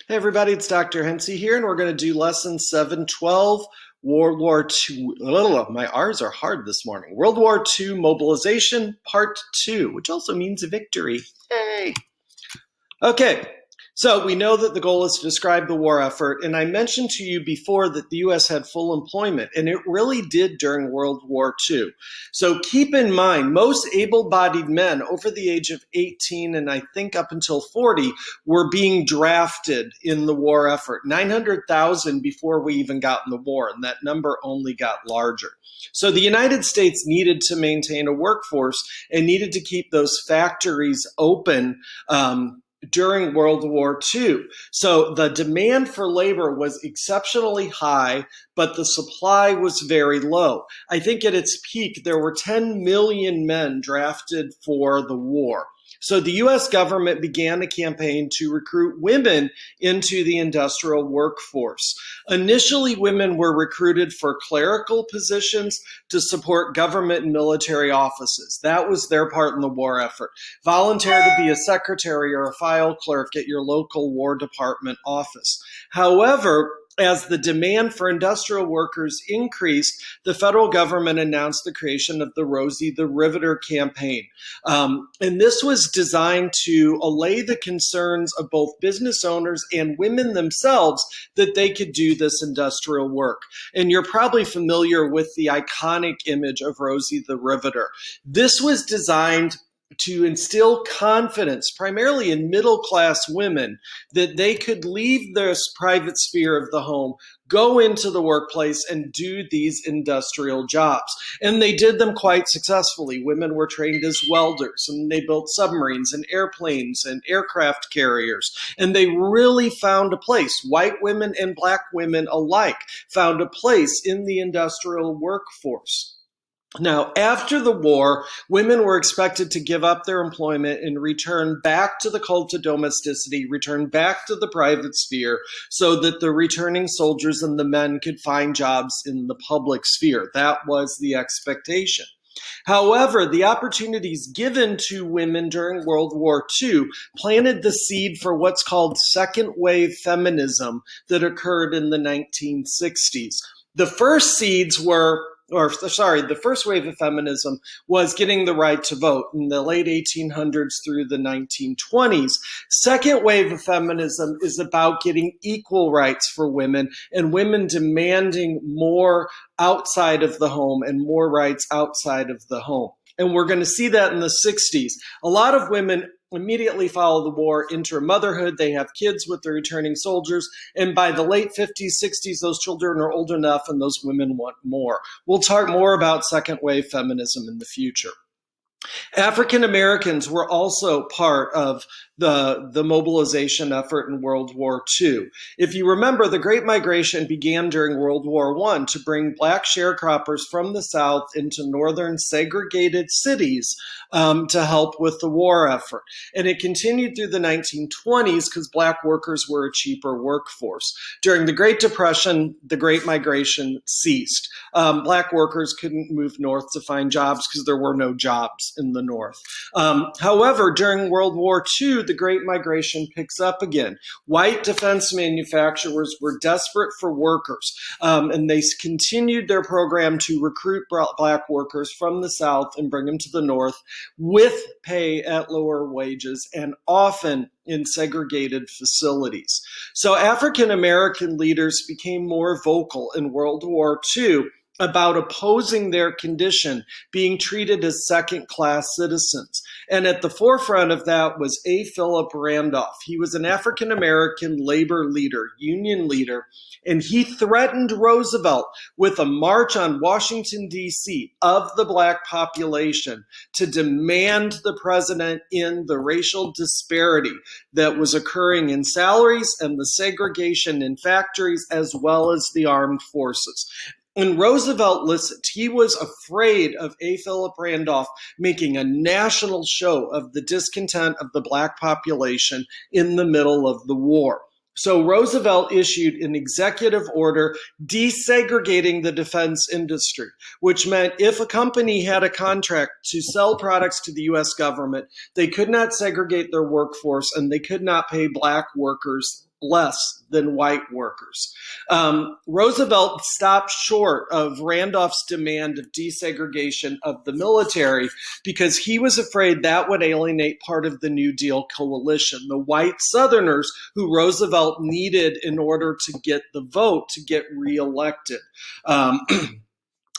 Hey everybody, it's Dr. Hensey here, and we're going to do lesson 712, World War II. My R's are hard this morning. World War II Mobilization, Part 2, which also means victory. Yay! Okay, so we know that the goal is to describe the war effort, and I mentioned to you before that the U.S. had full employment, and it really did during World War II. So keep in mind, most able-bodied men over the age of 18 and I think up until 40 were being drafted in the war effort. 900,000 before we even got in the war, and that number only got larger. So the United States needed to maintain a workforce and needed to keep those factories open during World War II. So the demand for labor was exceptionally high, but the supply was very low. I think at its peak, there were 10 million men drafted for the war. So the U.S. government began a campaign to recruit women into the industrial workforce. Initially, women were recruited for clerical positions to support government and military offices. That was their part in the war effort. Volunteer to be a secretary or a file clerk at your local War Department office. However, as the demand for industrial workers increased, the federal government announced the creation of the Rosie the Riveter campaign. And this was designed to allay the concerns of both business owners and women themselves that they could do this industrial work. And you're probably familiar with the iconic image of Rosie the Riveter. This was designed to instill confidence, primarily in middle-class women, that they could leave this private sphere of the home, go into the workplace, and do these industrial jobs. And they did them quite successfully. Women were trained as welders, and they built submarines and airplanes and aircraft carriers. And they really found a place. White women and black women alike found a place in the industrial workforce. Now, after the war, women were expected to give up their employment and return back to the cult of domesticity, return back to the private sphere, so that the returning soldiers and the men could find jobs in the public sphere. That was the expectation. However, the opportunities given to women during World War II planted the seed for what's called second wave feminism that occurred in the 1960s. The first wave of feminism was getting the right to vote in the late 1800s through the 1920s. Second wave of feminism is about getting equal rights for women and women demanding more outside of the home and more rights outside of the home. And we're going to see that in the 60s. A lot of women immediately follow the war, enter motherhood, they have kids with the returning soldiers, and by the late 50s, 60s, those children are old enough and those women want more. We'll talk more about second wave feminism in the future. African Americans were also part of the mobilization effort in World War II. If you remember, the Great Migration began during World War I to bring black sharecroppers from the South into northern segregated cities to help with the war effort. And it continued through the 1920s because black workers were a cheaper workforce. During the Great Depression, the Great Migration ceased. Black workers couldn't move north to find jobs because there were no jobs in the north. However, during World War II, the Great Migration picks up again. White defense manufacturers were desperate for workers, and they continued their program to recruit black workers from the South and bring them to the North with pay at lower wages and often in segregated facilities. So African American leaders became more vocal in World War II about opposing their condition, being treated as second-class citizens. And at the forefront of that was A. Philip Randolph. He was an African-American labor leader, union leader, and he threatened Roosevelt with a march on Washington, D.C. of the black population to demand the president in the racial disparity that was occurring in salaries and the segregation in factories as well as the armed forces. When Roosevelt listened, he was afraid of A. Philip Randolph making a national show of the discontent of the black population in the middle of the war. So Roosevelt issued an executive order desegregating the defense industry, which meant if a company had a contract to sell products to the U.S. government, they could not segregate their workforce and they could not pay black workers less than white workers. Roosevelt stopped short of Randolph's demand of desegregation of the military because he was afraid that would alienate part of the New Deal coalition, the white Southerners who Roosevelt needed in order to get the vote to get reelected.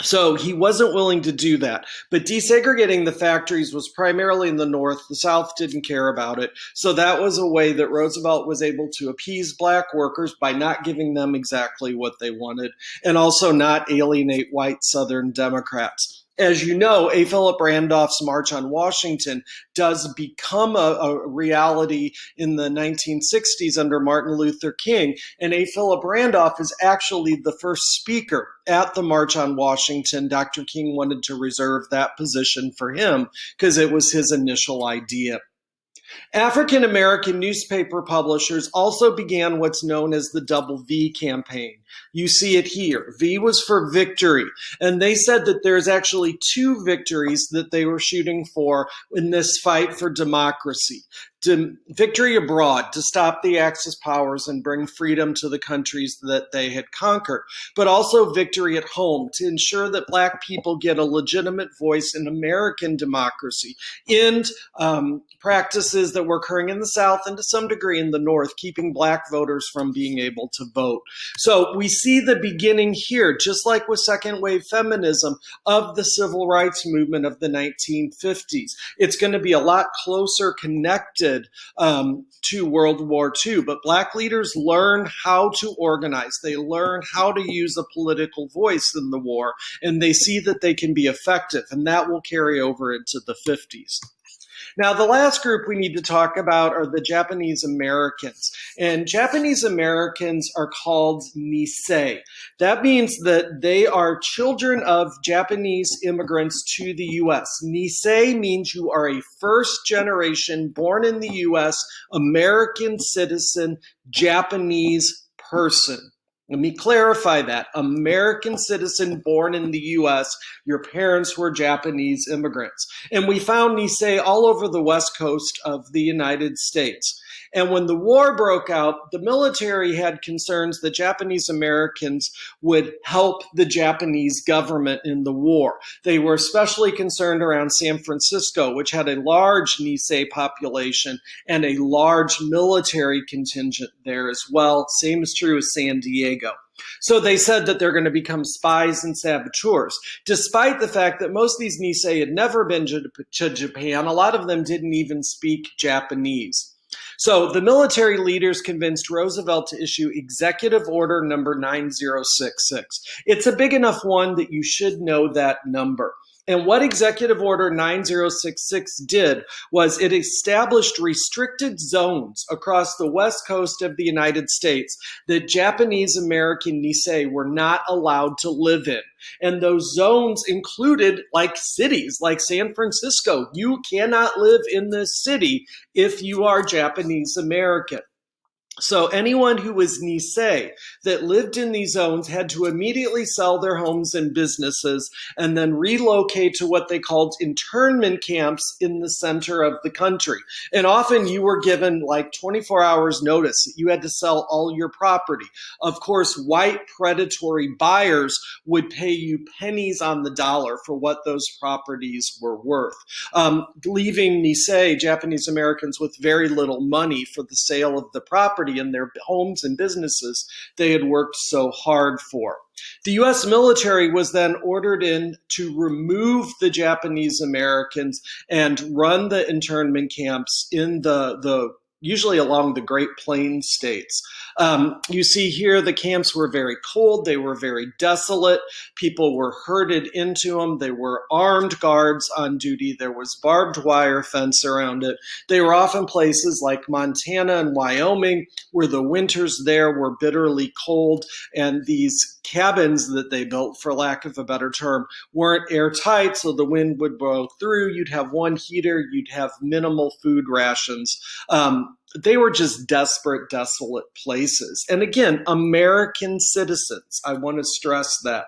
So he wasn't willing to do that. But desegregating the factories was primarily in the North. The South didn't care about it. So that was a way that Roosevelt was able to appease black workers by not giving them exactly what they wanted and also not alienate white Southern Democrats. As you know, A. Philip Randolph's March on Washington does become a reality in the 1960s under Martin Luther King. And A. Philip Randolph is actually the first speaker at the March on Washington. Dr. King wanted to reserve that position for him because it was his initial idea. African American newspaper publishers also began what's known as the Double V campaign. You see it here. V was for victory. And they said that there's actually two victories that they were shooting for in this fight for democracy. Victory abroad, to stop the Axis powers and bring freedom to the countries that they had conquered, but also victory at home to ensure that black people get a legitimate voice in American democracy, and practices that were occurring in the South and to some degree in the North, keeping black voters from being able to vote. So we see the beginning here, just like with second wave feminism, of the civil rights movement of the 1950s. It's going to be a lot closer connected to World War II, but black leaders learn how to organize. They learn how to use a political voice in the war, and they see that they can be effective, and that will carry over into the 50s. Now, the last group we need to talk about are the Japanese Americans. And Japanese Americans are called Nisei. That means that they are children of Japanese immigrants to the U.S. Nisei means you are a first generation, born in the U.S., American citizen, Japanese person. Let me clarify that. American citizen born in the U.S., your parents were Japanese immigrants. And we found Nisei all over the west coast of the United States. And when the war broke out, the military had concerns that Japanese Americans would help the Japanese government in the war. They were especially concerned around San Francisco, which had a large Nisei population and a large military contingent there as well. Same is true as San Diego. So they said that they're going to become spies and saboteurs, despite the fact that most of these Nisei had never been to Japan. A lot of them didn't even speak Japanese. So the military leaders convinced Roosevelt to issue Executive Order number 9066. It's a big enough one that you should know that number. And what Executive Order 9066 did was it established restricted zones across the west coast of the United States that Japanese American Nisei were not allowed to live in. And those zones included like cities like San Francisco. You cannot live in this city if you are Japanese American. So anyone who was Nisei that lived in these zones had to immediately sell their homes and businesses and then relocate to what they called internment camps in the center of the country. And often you were given like 24 hours notice that you had to sell all your property. Of course, white predatory buyers would pay you pennies on the dollar for what those properties were worth, leaving Nisei, Japanese Americans, with very little money for the sale of the property in their homes and businesses they had worked so hard for. The U.S. military was then ordered in to remove the Japanese Americans and run the internment camps in the usually along the Great Plains states. You see here the camps were very cold. They were very desolate. People were herded into them. There were armed guards on duty. There was barbed wire fence around it. They were often places like Montana and Wyoming where the winters there were bitterly cold, and these cabins that they built, for lack of a better term, weren't airtight, so the wind would blow through. You'd have one heater. You'd have minimal food rations. They were just desperate, desolate places. And again, American citizens. I want to stress that.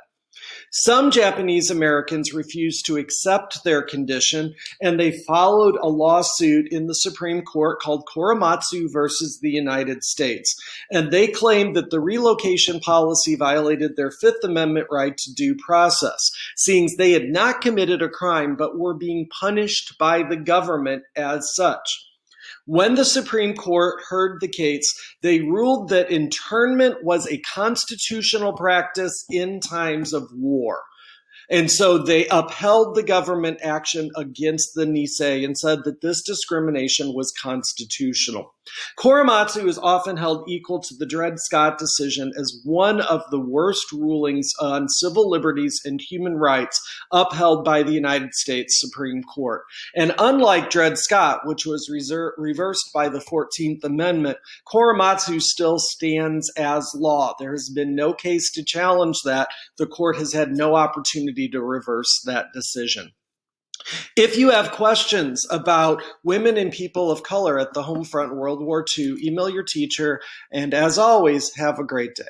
Some Japanese Americans refused to accept their condition, and they followed a lawsuit in the Supreme Court called Korematsu versus the United States. And they claimed that the relocation policy violated their Fifth Amendment right to due process, seeing they had not committed a crime but were being punished by the government as such. When the Supreme Court heard the case, they ruled that internment was a constitutional practice in times of war. And so they upheld the government action against the Nisei and said that this discrimination was constitutional. Korematsu is often held equal to the Dred Scott decision as one of the worst rulings on civil liberties and human rights upheld by the United States Supreme Court. And unlike Dred Scott, which was reversed by the 14th Amendment, Korematsu still stands as law. There has been no case to challenge that. The court has had no opportunity to reverse that decision. If you have questions about women and people of color at the Homefront World War II, email your teacher, and as always, have a great day.